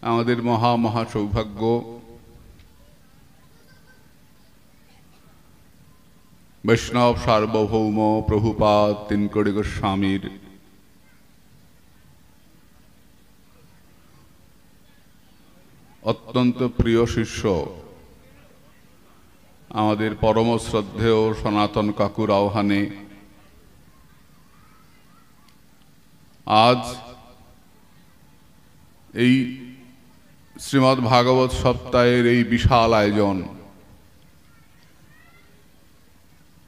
আমাদের মহা মহা সৌভাগ্য বৈষ্ণব সার্বভৌম প্রভুপাদ তিনকড়ি গোস্বামীর অত্যন্ত প্রিয় শিষ্য আমাদের পরম শ্রদ্ধেয় সনাতন কাকুর আহ্বানে আজ এই শ্রীমদ্ ভাগবত সপ্তাহের এই বিশাল আয়োজন,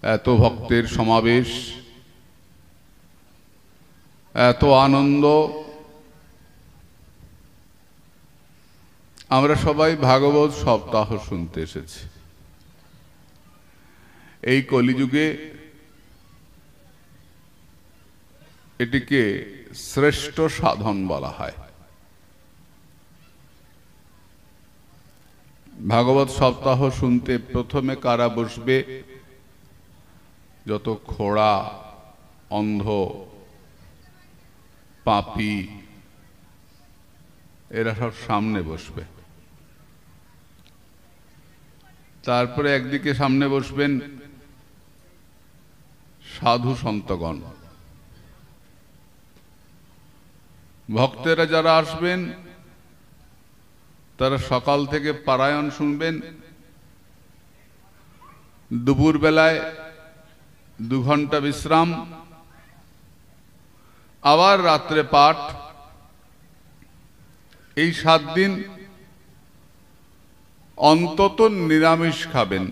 এত ভক্তের সমাবেশ, এত আনন্দ। আমরা সবাই ভাগবত সপ্তাহ শুনতে এসেছি। এই কলিযুগে এটিকে শ্রেষ্ঠ সাধন বলা হয়। ভাগবত সপ্তাহ শুনতে প্রথমে কারা বসবে? যত খোড়া, অন্ধ, পাপী, এরা সব সামনে বসবে। তারপরে একদিকে সামনে বসবেন সাধু সন্তগণ। ভক্তেরা যারা আসবেন তারা সকাল থেকে পারায়ণ শুনবেন, দুপুর বেলায় 2 ঘন্টা বিশ্রাম, আবার রাত্রে পাঠ। এই 7 দিন অন্তত নিরামিষ খাবেন।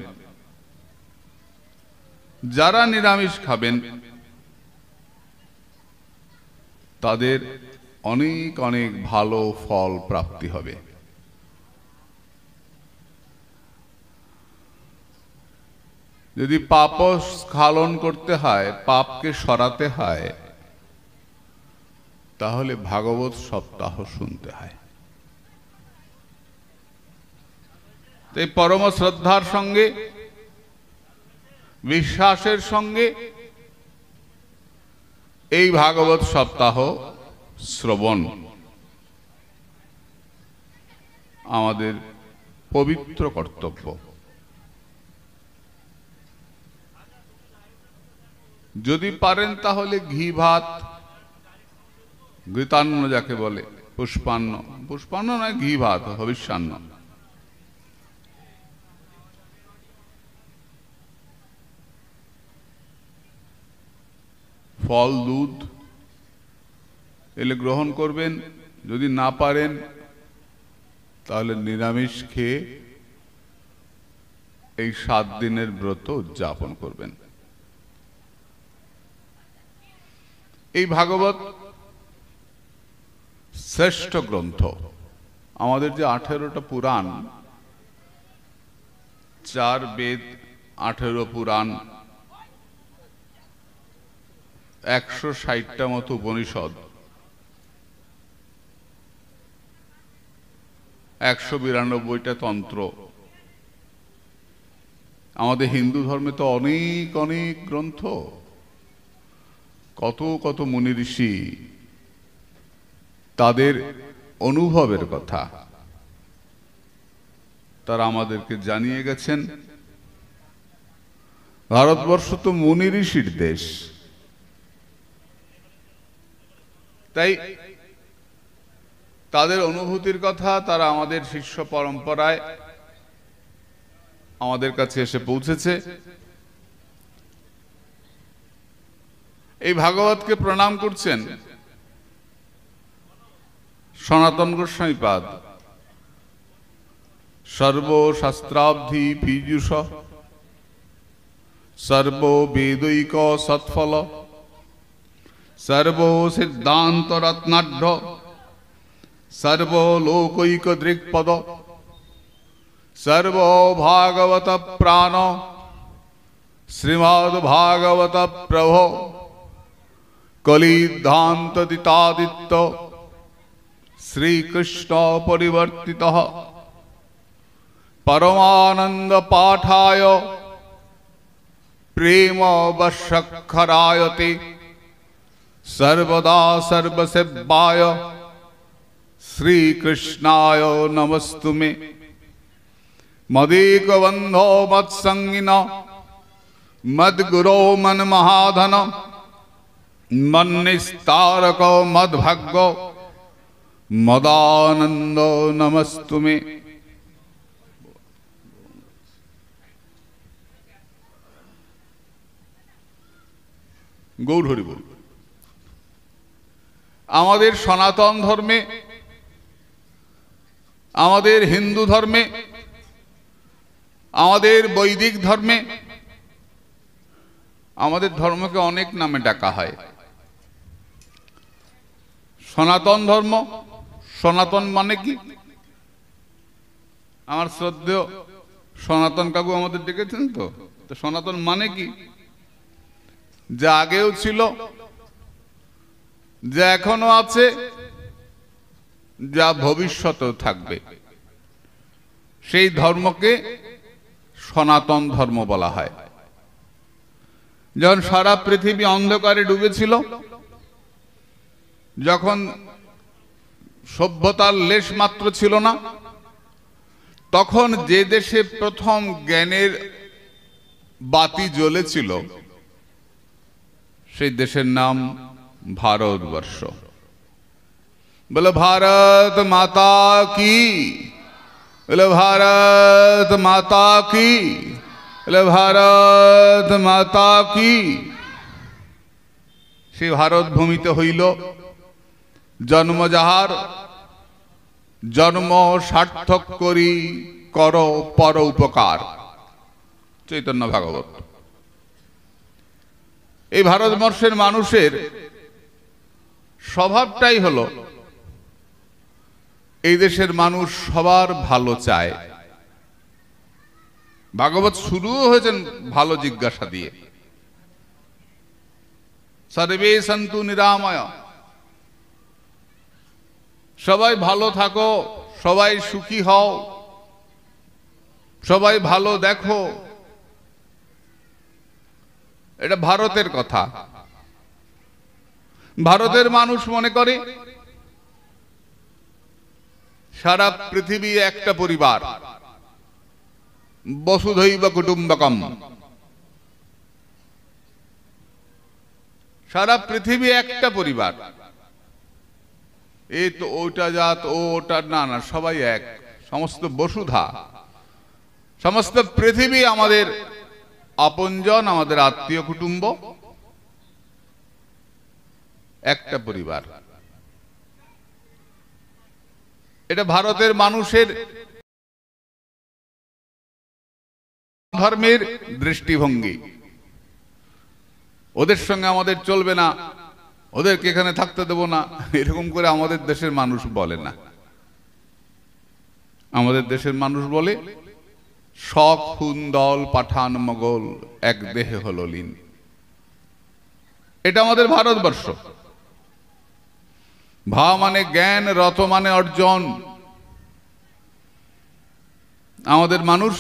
যারা নিরামিষ খাবেন তাদের অনেক অনেক ভালো ফল প্রাপ্তি হবে। যদি পাপ স্খলন করতে হয়, পাপকে সরাতে হয়, তাহলে ভাগবত সপ্তাহ শুনতে হয়। এই পরম শ্রদ্ধার সঙ্গে, বিশ্বাসের সঙ্গে এই ভাগবত সপ্তাহ শ্রবণ আমাদের পবিত্র কর্তব্য। যদি পারেন তাহলে ঘি ভাত, ঘৃতান্ন যাকে বলে, পুষ্পান্ন, পুষ্পান্ন নয়, ঘি ভাত, হবিষ্যান্ন, ফল, দুধ এলে গ্রহণ করবেন। যদি না পারেন তাহলে নিরামিষ খেয়ে এই 7 দিনের ব্রত উদযাপন করবেন। এই ভাগবত শ্রেষ্ঠ গ্রন্থ। আমাদের যে 18টা পুরাণ, 4 বেদ, 18 পুরাণ, 160টা মতো উপনিষদ, 192টা তন্ত্র। আমাদের হিন্দু ধর্মে তো অনেক অনেক গ্রন্থ, কত কত মুনি ঋষি, তাদের অনুভবের কথা তারা আমাদেরকে জানিয়ে গেছেন। ভারতবর্ষ তো মুনি ঋষির দেশ, তাই তাদের অনুভূতির কথা তারা আমাদের শিষ্য পরম্পরায় আমাদের কাছে এসে পৌঁছেছে। এই ভাগবতকে প্রণাম করছেন সনাতন গোস্বামীপাদ। সর্বশাস্ত্রাব্ধি পীযুষ, সর্ব বেদৈক সৎফল, সর্ব সিদ্ধান্ত রত্নাঢ্য, সর্বলোকৈক দৃক্পদ, সর্ব ভাগবত প্রাণ, শ্রীমদ্ ভাগবত প্রভো, কলিধান্তদিতাদিত্য, শ্রীকৃষ্ণ পরিবর্তিত, পরমানন্দ পাঠায়, প্রেম বর্ষক্ষরায়তে, সর্বদা সর্বসেব্বায়, श्रीकृष्णाय नमस्तुमे मदेकबन्धो मत्संगिन मद्गुरो मन्महाधन मन्निस्तारक मद्भाग्यो मदानन्दो नमस्तुमे। गौर हरि बोल। আমাদের সনাতন ধর্মে, আমাদের হিন্দু ধর্মে, আমাদের বৈদিক ধর্মে আমাদের ধর্মকে অনেক নামে ডাকা হয়। সনাতন ধর্ম, সনাতন মানে কি? আমার শ্রদ্ধেয় সনাতন কাকু আমাদের ডেকেছেন তো, সনাতন মানে কি? যা আগেও ছিল, যা এখনো আছে, যা ভবিষ্যতেও থাকবে, সেই ধর্মকে সনাতন ধর্ম বলা হয়। যখন সারা পৃথিবী অন্ধকারে ডুবেছিল, যখন সভ্যতার লেশ মাত্র ছিল না, তখন যে দেশে প্রথম জ্ঞানের বাতি জ্বলেছিল সেই দেশের নাম ভারতবর্ষ। বলে ভারত মাতা কি, বলে ভারত মাতা কি, বলে ভারত মাতা কি। সেই ভারত ভূমিতে হইল জন্ম যাহার, জন্ম সার্থক করি কর পর উপকার, চৈতন্য ভাগবত। এই ভারতবর্ষের মানুষের স্বভাবটাই হলো, এই দেশের মানুষ সবার ভালো চায়। ভাগবত শুরু হয়েছেন ভালো জিজ্ঞাসা দিয়ে, সর্বে সন্তু নিরাময়, সবাই ভালো থাকো, সবাই সুখী হও, সবাই ভালো দেখো। এটা ভারতের কথা। ভারতের মানুষ মনে করে সারা পৃথিবী একটা পরিবার, বসুধৈব কুটুম্বকম। সারা পৃথিবী একটা পরিবার, এই তো ওটা জাত, ওটা না, না, সবাই এক, সমস্ত বসুধা, সমস্ত পৃথিবী আমাদের আপনজন, আমাদের আত্মীয় কুটুম্ব, একটা পরিবার। এটা ভারতের মানুষের ধর্মের দৃষ্টিভঙ্গি। ওদের সঙ্গে আমাদের চলবে না, ওদেরকে এখানে থাকতে দেব না, এরকম করে আমাদের দেশের মানুষ বলে না। আমাদের দেশের মানুষ বলে শখ হুন দল পাঠান মোগল এক দেহে হলো লীন। এটা আমাদের ভারতবর্ষ। ভা মানে জ্ঞান, রত মানে অর্জন। আমাদের মানুষ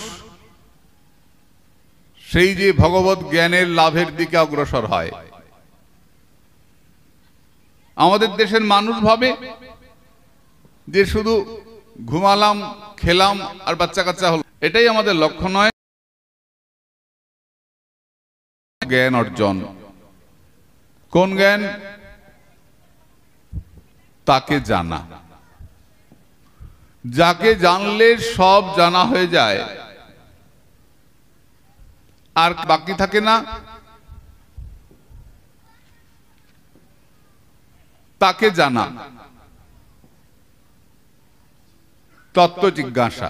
সেই যে ভগবত জ্ঞানের লাভের দিকে অগ্রসর হয়। আমাদের দেশের মানুষ ভাবে যে শুধু ঘুমালাম, খেলাম আর বাচ্চা কাচ্চা হলো, এটাই আমাদের লক্ষ্য নয়। জ্ঞান অর্জন। কোন জ্ঞান? তাকে জানা। যাকে জানলে সব জানা হয়ে যায়, আর বাকি থাকে না, তাকে জানা, তত্ত্ব জিজ্ঞাসা।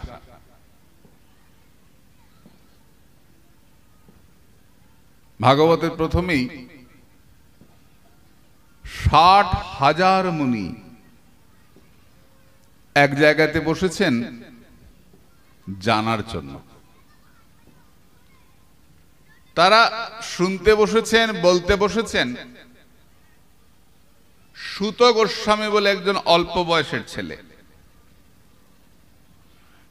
ভাগবতের প্রথমেই 60,000 মুনি এক জায়গাতে বসেছেন জানার জন্য। তারা শুনতে বসেছেন, বলতে বসেছেন। সুত গোস্বামী বলে একজন অল্প বয়সের ছেলে।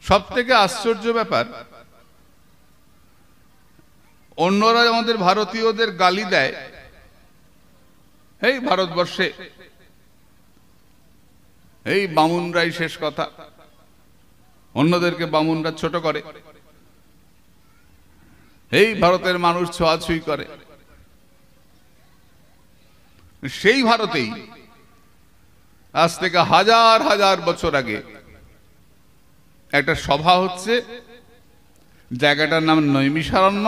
সব থেকে আশ্চর্য ব্যাপার, অন্যরা আমাদের ভারতীয়দের গালি দেয়, এই ভারতবর্ষে এই বামুনরাই শেষ কথা, অন্যদেরকে বামুনরা ছোট করে। এই ভারতের মানুষ ছোঁয়াছুঁই করে। সেই ভারতেই আজ থেকে হাজার হাজার বছর আগে একটা সভা হচ্ছে, জায়গাটার নাম নৈমিষারণ্য।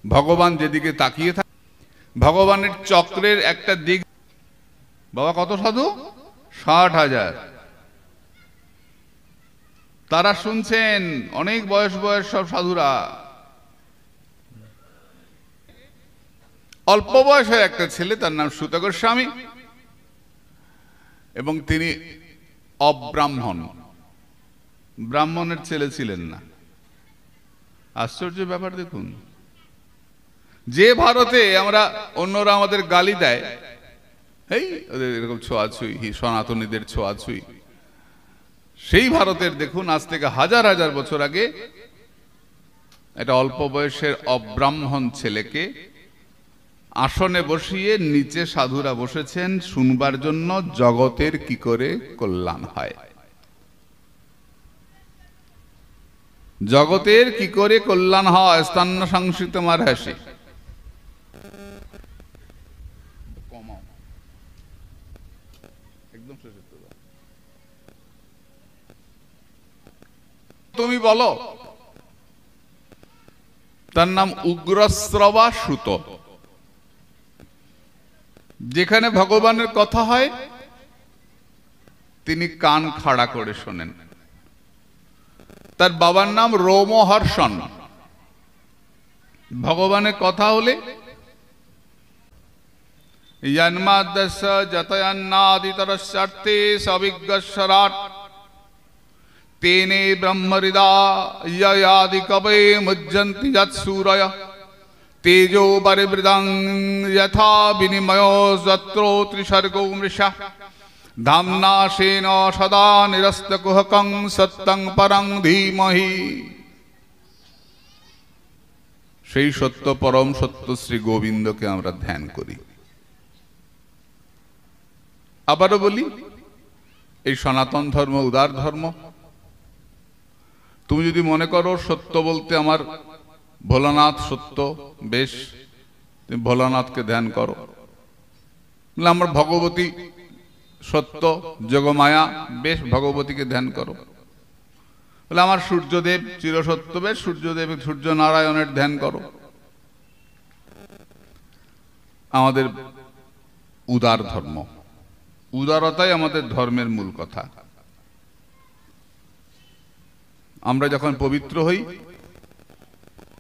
ভগবান যেদিকে তাকিয়ে থাকে, ভগবানের চক্রের একটা দিক। বাবা কত সাধু? 60,000। তারা শুনছেন, অনেক বয়স বয়স সব সাধুরা। অল্প বয়সের একটা ছেলে, তার নাম সুত গোস্বামী, এবং তিনি অব্রাহ্মণ, ব্রাহ্মণের ছেলে ছিলেন না। আশ্চর্য ব্যাপার দেখুন, যে ভারতে আমরা অন্যরা আমাদের গালি দেয়, এই ওদের এরকম ছোঁয়াছুঁই, সনাতনীদের ছোঁয়াছুঁই, সেই ভারতের দেখুন আজ থেকে হাজার হাজার বছর আগে একটা অল্প বয়সের অব্রাহ্মণ ছেলেকে আসনে বসিয়ে নিচে সাধুরা বসেছেন শুনবার জন্য জগতের কি করে কল্যাণ হয়, জগতের কি করে কল্যাণ হয়। স্তন্য সংসিত মার হাসি। তুমি বলো। তার নাম উগ্রশ্রবা সুত। যেখানে ভগবানের কথা হয় তিনি কান খাড়া করে শোনেন। তার বাবার নাম রোমহর্ষণ। ভগবানের কথা হলে জন্মাদ্যস্য যতয়ন্নাদিতরস্যার্থে সবিজ্ঞস্বরাট তেনে ব্রহ্মহৃদায়াদি কবয়ে মুজ্জন্তি যৎসূরয় তেজো পরিবৃতং যথা বিনিমയോ যত্রো ত্রিসর্গো মৃষা ধাম্না সেন সদা নিরস্তকুহকং সত্যং পরং ধীমহি। সেই সত্য, পরম সত্য শ্রী গোবিন্দকে আমরা ধ্যান করি। আবারও বলি, এই সনাতন ধর্ম উদার ধর্ম। তুমি যদি মনে করো সত্য বলতে আমার ভোলানাথ সত্য, বেশ, তুমি ভোলানাথকে ধ্যান করো। আমার ভগবতী সত্য, যোগমায়া, বেশ, ভগবতীকে ধ্যান করো। বলে আমার সূর্যদেব চিরসত্য, বেশ, সূর্যদেব সূর্য নারায়ণের ধ্যান করো। আমাদের উদার ধর্ম, উদারতাই আমাদের ধর্মের মূল কথা। আমরা যখন পবিত্র হই,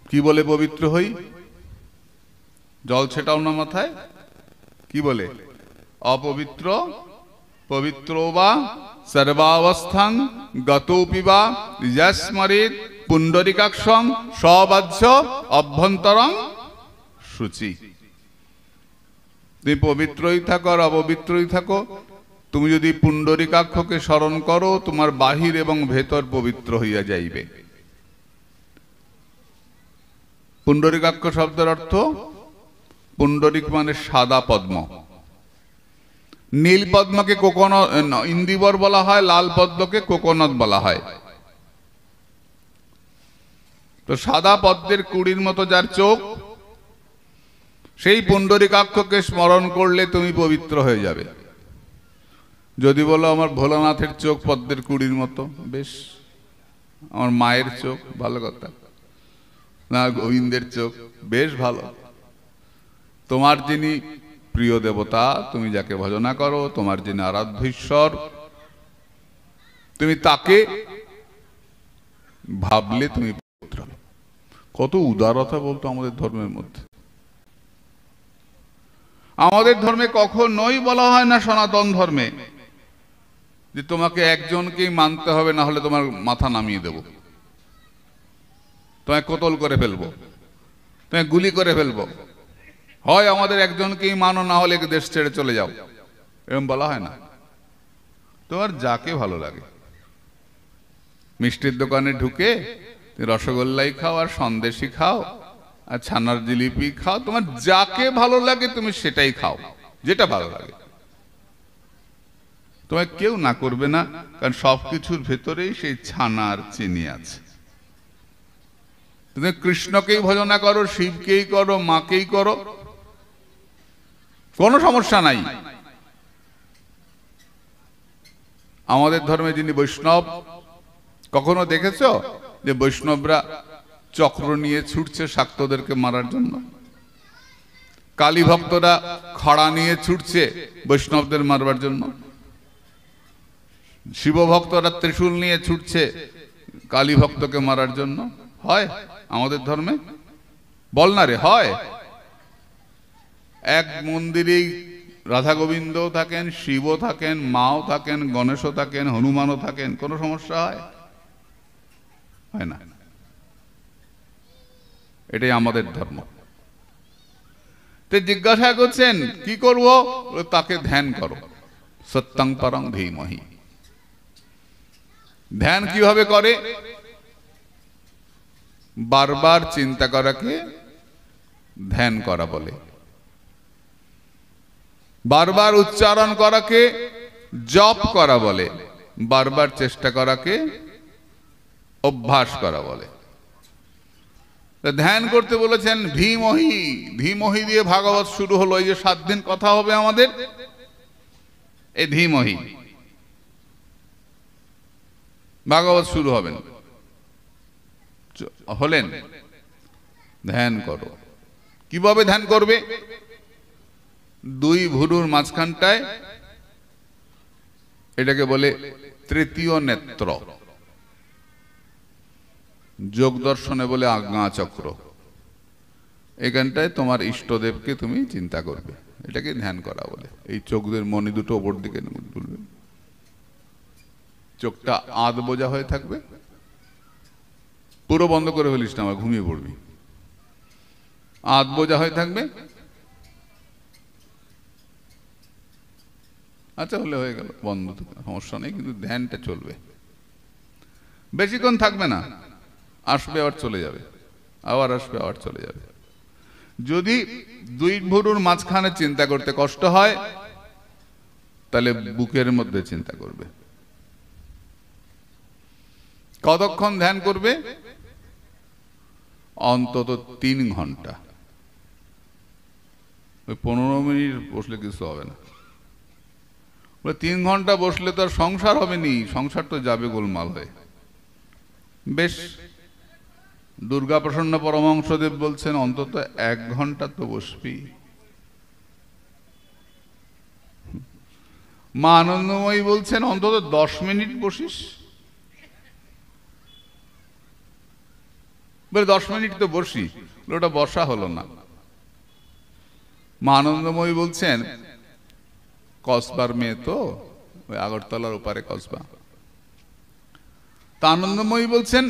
কি বলে পবিত্র হই? জল ছেটাও না মাথায়, কি বলে? অপবিত্র পবিত্র বা সর্বাবস্থাং গতোপি বা যস্মরেৎ পুণ্ডরিকাক্ষং সবাহ্য অভ্যন্তরং শুচি। তুমি পবিত্রই থাকো আর অপবিত্রই থাকো, তুমি যদি পুণ্ডরিকাক্ষকে স্মরণ করো, তোমার বাহির এবং ভেতর পবিত্র হইয়া যাইবে। পুণ্ডরিকাক্ষ শব্দের অর্থ, পুণ্ডরিক মানে সাদা পদ্ম। নীল পদ্মকে কোকোনট, ইন্দিবর বলা হয়, লাল পদ্মকে কোকোনট বলা হয়। তো সাদা পদ্মের কুড়ির মতো যার চোখ, সেই পুণ্ডরিকাক্ষকে স্মরণ করলে তুমি পবিত্র হয়ে যাবে। যদি বলো আমার ভোলানাথের চোখ পদ্মের কুড়ির মতো, বেশ, আমার মায়ের চোখ, ভালো কথা, না গোবিন্দের চোখ, বেশ ভালো। তোমার যিনি প্রিয় দেবতা, তুমি যাকে ভজনা করো, তোমার যিনি আরাধ্য ঈশ্বর, তুমি তাকে ভাবলে তুমি পবিত্র। কত উদারতা বলতো আমাদের ধর্মের মধ্যে। আমাদের ধর্মে কখনোই বলা হয় না, সনাতন ধর্মে, যে তোমাকে একজনকেই মানতে হবে, না হলে তোমার মাথা নামিয়ে দেব, তোমায় কোতল করে ফেলবো, তোমায় গুলি করে ফেলবো, হয় আমাদের একজনকেই মানো, না হলে দেশ ছেড়ে চলে যাও, এরকম বলা হয় না। তোমার যাকে ভালো লাগে, মিষ্টির দোকানে ঢুকে রসগোল্লাই খাও আর সন্দেশি খাও আর ছানার জিলিপি খাও, তোমার যাকে ভালো লাগে তুমি সেটাই খাও, যেটা ভালো লাগে। তোমায় কেউ না করবে না, কারণ সবকিছুর ভেতরেই সেই ছানার চিনি আছে। তুমি কৃষ্ণকেই ভজনা করো, শিবকেই করো, মাকেই করো, কোনো সমস্যা নাই। আমাদের ধর্মে যিনি বৈষ্ণব, কখনো দেখেছ যে বৈষ্ণবরা চক্র নিয়ে ছুটছে শাক্তদেরকে মারার জন্য? কালী ভক্তরা খড়া নিয়ে ছুটছে বৈষ্ণবদের মারবার জন্য? শিব ভক্তরা ত্রিশূল নিয়ে ছুটছে কালী ভক্তকে মারার জন্য? হয় আমাদের ধর্মে? বল না রে, হয়? এক মন্দিরেই রাধা গোবিন্দও থাকেন, শিবও থাকেন, মাও থাকেন, গণেশও থাকেন, হনুমানও থাকেন, কোনো সমস্যা হয়? হয় না। এটাই আমাদের ধর্ম। তো জিজ্ঞাসা করছেন কি করব? তাকে ধ্যান করো, সত্যং পরং ধীমহি। ধ্যান কিভাবে করে? বারবার চিন্তা করাকে ধ্যান করা বলে, বারবার উচ্চারণ করাকে জপ করা বলে, বারবার চেষ্টা করাকে অভ্যাস করা বলে। ধ্যান করতে বলেছেন ধীমহি। ধীমহি দিয়ে ভাগবত শুরু হলো। এই যে 7 দিন কথা হবে আমাদের, এই ধীমহি ভাগবত শুরু হবেন। হলেন ধ্যান করো। কিভাবে ধ্যান করবে? 2 ভুরুর মাঝখানটায়, এটাকে বলে তৃতীয় নেত্র, যোগ দর্শনে বলে আজ্ঞা চক্র। এখানটায় তোমার ইষ্টদেবকে তুমি চিন্তা করবে, এটাকে ধ্যান করা বলে। এই চোখের মনি দুটো ওপর দিকে তুলবে, চোখটা আধ বোঝা হয়ে থাকবে। পুরো বন্ধ করে ফেলিস না, আমার ঘুমিয়ে পড়বি। আধ বোঝা হয়ে থাকবে। আচ্ছা, হলে হয়ে গেল, বন্ধ, সমস্যা নেই, কিন্তু ধ্যানটা চলবে। বেশিক্ষণ থাকবে না, আসবে আবার চলে যাবে, আবার আসবে আবার চলে যাবে। যদি 2 ভুরুর মাঝখানে চিন্তা করতে কষ্ট হয়, তাহলে বুকের মধ্যে চিন্তা করবে। কতক্ষণ ধ্যান করবে? অন্তত 3 ঘন্টা। 15 মিনিট বসলে কিছু হবে না। 3 ঘন্টা বসলে তো আর সংসার হবে নি, সংসার তো যাবে গোলমাল হয়ে। বেশ, দুর্গা প্রসন্ন পরমহংসদেব বলছেন অন্তত 1 ঘন্টা তো বসবি। মা আনন্দময়ী বলছেন অন্তত 10 মিনিট বসিস। 10 মিনিট তো বসি, ওটা বসা হলো না। মা আনন্দময়ী বলছেন কসবার মেয়ে তো, ওই আগরতলার ওপারে কসবা। তা আনন্দময়ী বলছেন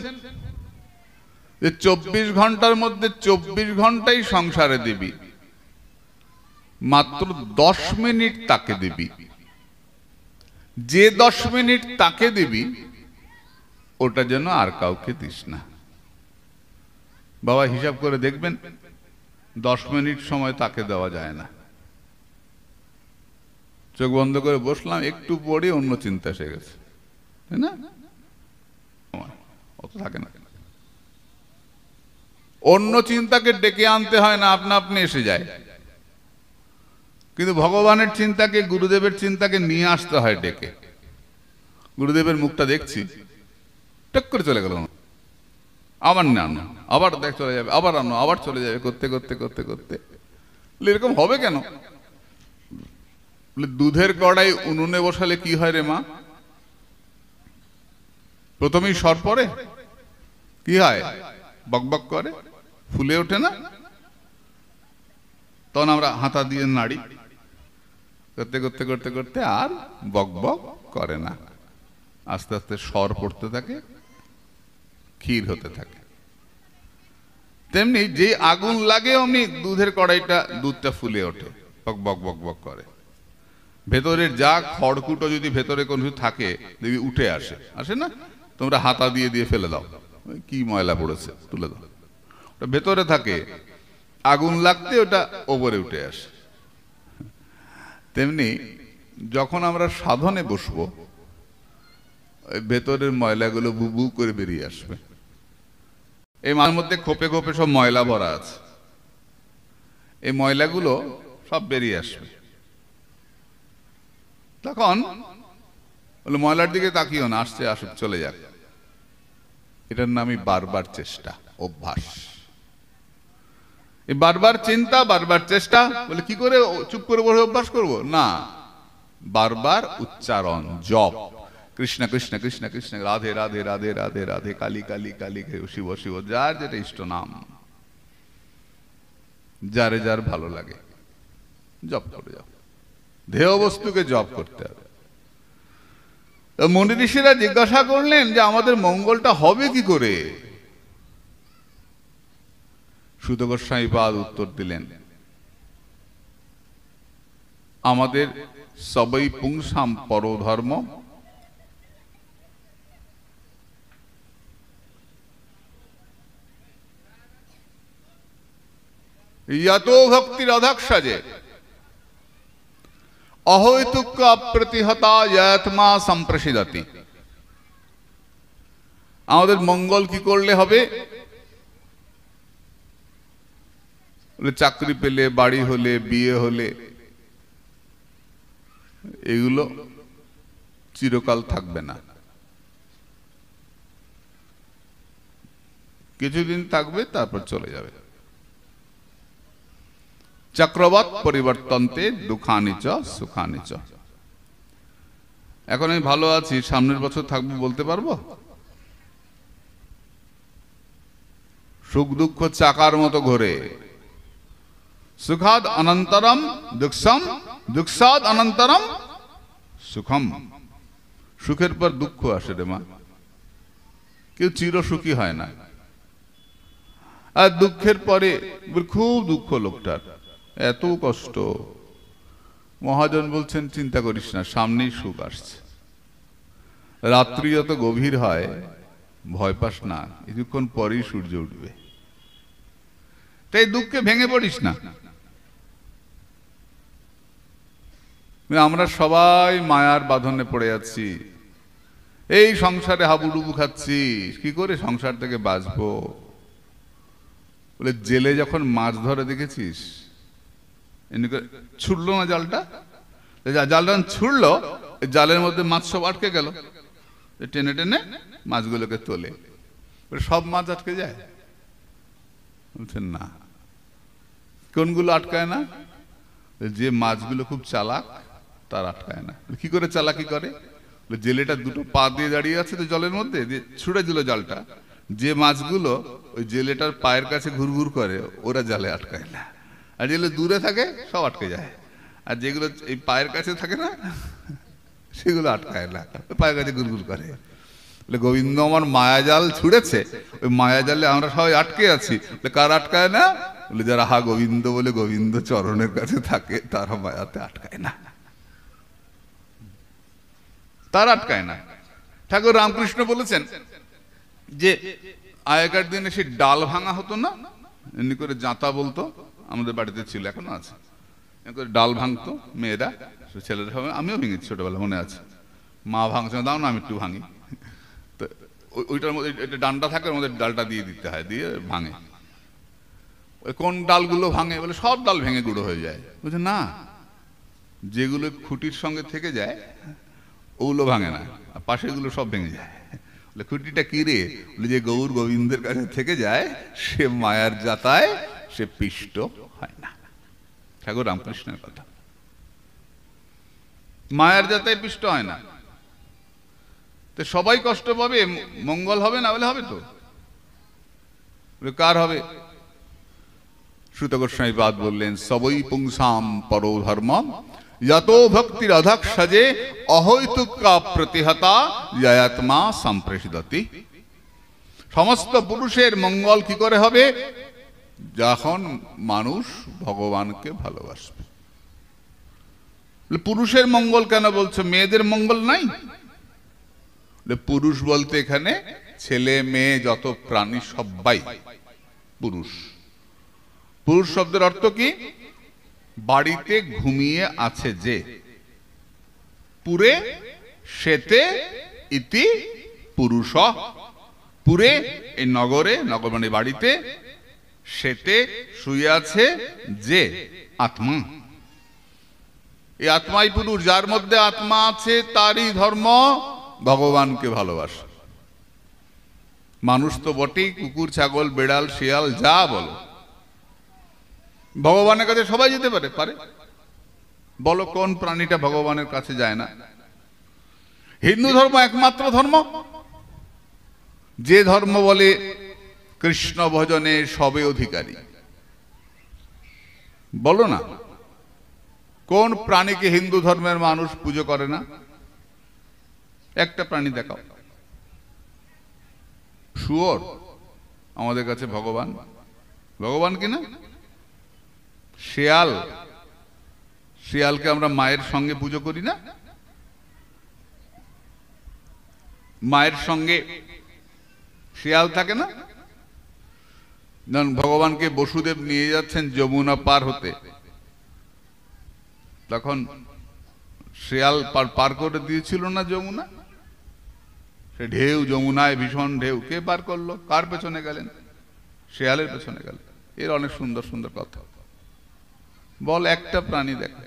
যে 24 ঘন্টার মধ্যে 24 ঘন্টাই সংসারে দিবি, মাত্র 10 মিনিট তাকে দিবি। যে 10 মিনিট তাকে দিবি, ওটা যেন আর কাউকে দিস না। বাবা হিসাব করে দেখবেন, 10 মিনিট সময় তাকে দেওয়া যায় না। চোখ বন্ধ করে বসলাম, একটু পরে অন্য চিন্তা এসে গেছে, তাই না? অত থাকে না। অন্য চিন্তাকে ডেকে আনতে হয় না, আপনা আপনি এসে যায়। কিন্তু ভগবানের চিন্তাকে, গুরুদেবের চিন্তাকে নিয়ে আসতে হয় ডেকে। গুরুদেবের মুখটা দেখছি, টক করে চলে গেল, আবার না আনো, আবার দেখ চলে যাবে, আবার আনো, আবার চলে যাবে, করতে করতে করতে করতে। এরকম হবে কেন? দুধের কড়াই উনুনে বসালে কি হয় রে মা? প্রথমেই সর পড়ে, কি হয়? বকবক করে, ফুলে ওঠে না? তখন আমরা হাতা দিয়ে নাড়ি, করতে করতে করতে করতে আর বকবক করে না। আস্তে আস্তে সর পড়তে থাকে, ক্ষীর হতে থাকে। তেমনি যে আগুন লাগে অমনি দুধের কড়াইটা, দুধটা ফুলে ওঠে, বক বক বক বক করে। ভেতরের যা খড়কুটো যদি ভেতরে কোনো কিছু থাকে দেখবি উঠে আসে, আসে না? তোমরা হাতা দিয়ে দিয়ে ফেলে দাও, কি ময়লা পড়েছে তুলে দাও, ওটা ভেতরে থাকে, আগুন লাগতে ওটা ওপরে উঠে আসে। তেমনি যখন আমরা সাধনে বসবো ভেতরের ময়লাগুলো বুবু করে বেরিয়ে আসবে। এই মাঝে মধ্যে খোপে খোপে সব ময়লা ভরা আছে, এই ময়লাগুলো সব বেরিয়ে আসবে। তখন বলে ময়লার দিকে তাকিও না, আসছে আসুক, চলে যাক। এটার নামই বারবার চেষ্টা, অভ্যাস। এই বারবার চিন্তা, বারবার চেষ্টা। বলে কি করে চুপ করে বসে অভ্যাস করব? না, বারবার উচ্চারণ, জপ। কৃষ্ণ কৃষ্ণ কৃষ্ণ কৃষ্ণ, রাধে রাধে রাধে রাধে রাধে, কালী কালী কালী, শিব শিব, যার যেটা ইষ্ট নাম, যারে যার ভালো লাগে জপ করে যাও। ধ্যেয় বস্তুকে জপ করতে হবে। মুনি ঋষিরা জিজ্ঞাসা করলেন যে আমাদের মঙ্গলটা হবে কি করে? সুত গোস্বামীপাদ উত্তর দিলেন, আমাদের সবই পুংসাম পরধর্ম, यतो भक्तिरधक्षजे अहैतुक अप्रतिहता यत्मा संप्रसिदति। আমাদের মঙ্গল কি করলে হবে? চাকরি পেলে, বাড়ি হলে, বিয়ে হলে, এগুলো চিরকাল থাকবে না, কিছুদিন থাকবে তারপর চলে যাবে। চক্রবৎ পরিবর্তন্তে দুঃখানি চ সুখানি চ। এখন আমি ভালো আছি, সামনের বছর থাকবো বলতে পারবো? সুখ দুঃখ চাকার মতো ঘোরে। সুখাদ অনন্তরম দুঃখম, দুঃখাদ অনন্তরম সুখম। সুখের পর দুঃখ আসে রে মা, কেউ চির সুখী হয় না। আর দুঃখের পরে খুব দুঃখ লোকটার, এত কষ্ট। মহাজন বলছেন চিন্তা করিস না, সামনেই সুখ আসছে। রাত্রি যত গভীর হয় ভয় পাস না, কিছুক্ষণ পরেই সূর্য উঠবে। তাই দুঃখে ভেঙে পড়িস না। আমরা সবাই মায়ার বাঁধনে পড়ে যাচ্ছি, এই সংসারে হাবুডুবু খাচ্ছি, কি করে সংসার থেকে বাঁচবো? বলে জেলে যখন মাছ ধরে দেখেছিস, ছুটলো না জালটা, জালটা ছুটলো, জালের মধ্যে মাছ সব আটকে গেল, টেনে টেনে মাছগুলোকে তোলে। সব মাছ আটকে যায়? বলছেন না। কোনগুলো আটকায় না? যে মাছগুলো খুব চালাক তার আটকায় না। কি করে চালাকি করে? জেলেটা দুটো পা দিয়ে দাঁড়িয়ে আছে তো জলের মধ্যে, ছুড়ে দিল জালটা। যে মাছগুলো ওই জেলেটার পায়ের কাছে ঘুরঘুর করে ওরা জালে আটকায় না, আর যেগুলো দূরে থাকে সব আটকে যায়। আর যেগুলো এই পায়ের কাছে থাকে না সেগুলো আটকায় না, পায়ের কাছে ঘুরঘুর করে। গোবিন্দ আমার মায়াজাল ছুড়েছে, ওই মায়াজালে আমরা সবাই আটকে আছি। কার আটকায় না? বলে যারা হা গোবিন্দ বলে গোবিন্দ চরণের কাছে থাকে তারা মায়াতে আটকায় না, তার আটকায় না। ঠাকুর রামকৃষ্ণ বলেছেন যে আগেকার দিনে সে ডাল ভাঙা হতো না, এমনি করে জাঁতা বলতো, আমাদের বাড়িতে ছিল, এখনো আছে, ডাল ভাঙতো মেয়েরা, ছেলেরা সবাই, আমিও ভেঙেছি ছোটবেলা, মনে আছে। মা ভাঙছে, দাও না আমি একটু ভাঙি। তো ওইটার মধ্যে একটা ডান্ডা থাকে, ওর মধ্যে ডালটা দিয়ে দিতে হয়, দিয়ে ভাঙে। ওই কোন ডালগুলো ভাঙে? বলে সব ডাল ভেঙে গুঁড়ো হয়ে যায়। বলছে না, যেগুলো খুঁটির সঙ্গে থেকে যায় ওগুলো ভাঙে না, আর পাশেগুলো সব ভেঙে যায়। খুঁটিটা কি রে? বলে যে গৌর গোবিন্দের কাছে থেকে যায় সে মায়ার জাতায় সে পিষ্ট হয় না। ঠাকুর রামকৃষ্ণের কথা। মায়ার জাতায় পিষ্ট হয় না। তো সবাই কষ্ট পাবে, মঙ্গল হবে না? বলে হবে তো। কার হবে? সুত গোস্বামীপাদ বললেন, সবই পুংসাম পরো ধর্ম, যতো ভক্তির অধক্ষজে অহৈতুকা প্রতিহতা যয়াত্মা সম্প্রসিদতি। সমস্ত পুরুষের মঙ্গল কি করে হবে? যখন মানুষ ভগবানকে ভালোবাসবে। পুরুষের মঙ্গল কেন বলছো? মেয়েদের মঙ্গল নাই? পুরুষ বলতে এখানে ছেলে মেয়ে যত প্রাণী সবাই পুরুষ। পুরুষ শব্দের অর্থ কি? বাড়িতে ঘুমিয়ে আছে যে, পুরে শ্বেতে ইতি পুরুষ। পুরে এই নগরে, নগর মানে বাড়িতে, শ্বেতে শুয়ে আছে যে আত্মা। এই আত্মাই পুরুষ। যার মধ্যে আত্মা আছে তারই ধর্ম ভগবানকে ভালোবাসা। মানুষ তো বটেই, কুকুর, ছাগল, বেড়াল, শিয়াল যা বলো, ভগবানের কাছে সবাই যেতে পারে। পারে? বলো কোন প্রাণীটা ভগবানের কাছে যায় না? হিন্দু ধর্ম একমাত্র ধর্ম যে ধর্ম বলে কৃষ্ণ ভজনে সবে অধিকারী। বলো না কোন প্রাণীকে হিন্দু ধর্মের মানুষ পুজো করে না? একটা প্রাণী দেখাও। শুয়োর আমাদের কাছে ভগবান। ভগবান কিনা? শিয়াল, শিয়ালকে আমরা মায়ের সঙ্গে পুজো করি না? মায়ের সঙ্গে শিয়াল থাকে না? ভগবানকে বসুদেব নিয়ে যাচ্ছেন যমুনা পার হতে, তখন শিয়াল পার করে দিয়েছিল না যমুনা? সে ঢেউ, যমুনায় ভীষণ ঢেউ, কে পার করলো? কার পেছনে গেলেন? শিয়ালের পেছনে গেলেন। এর অনেক সুন্দর সুন্দর কথা। বল একটা প্রাণী দেখে।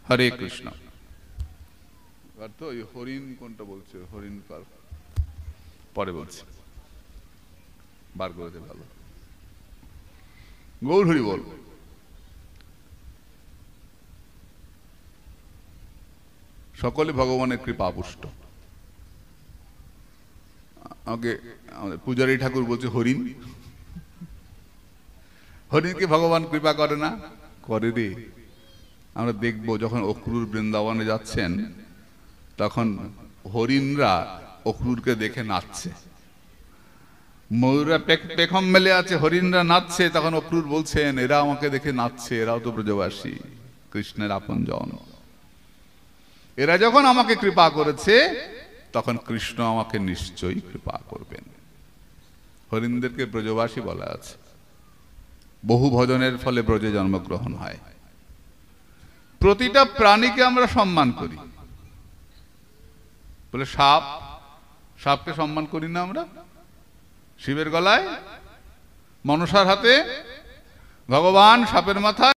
হরে কৃষ্ণ। তো হরিণ কোনটা বলছে? হরিণ পরে বলছে, বার করে দে ভালো। গৌর হরি বল। সকলে ভগবানের কৃপা পুষ্ট। আমাকে আমাদের পূজারী ঠাকুর বলছে হরিণ। হরিণকে ভগবান কৃপা করে না? করে রে। আমরা দেখবো যখন অক্রুর বৃন্দাবনে যাচ্ছেন, তখন হরিণরা অক্রুরকে দেখে নাচছে। ময়ূরা পেখম মেলে আছে, হরিণরা নাচছে। তখন অক্রুর বলছেন, এরা আমাকে দেখে নাচছে, এরাও তো ব্রজবাসী, কৃষ্ণের আপনজন। এরা যখন আমাকে কৃপা করেছে, তখন কৃষ্ণ আমাকে নিশ্চয়ই কৃপা করবেন। হরিণদেরকে ব্রজবাসী বলা আছে। বহু ভজনের ফলে ব্রজে জন্মগ্রহণ হয়। প্রতিটা প্রাণীকে আমরা সম্মান করি। বলে সাপ, সাপকে সম্মান করি না আমরা? শিবের গলায়, মনসার হাতে, ভগবান সাপের মাথায়।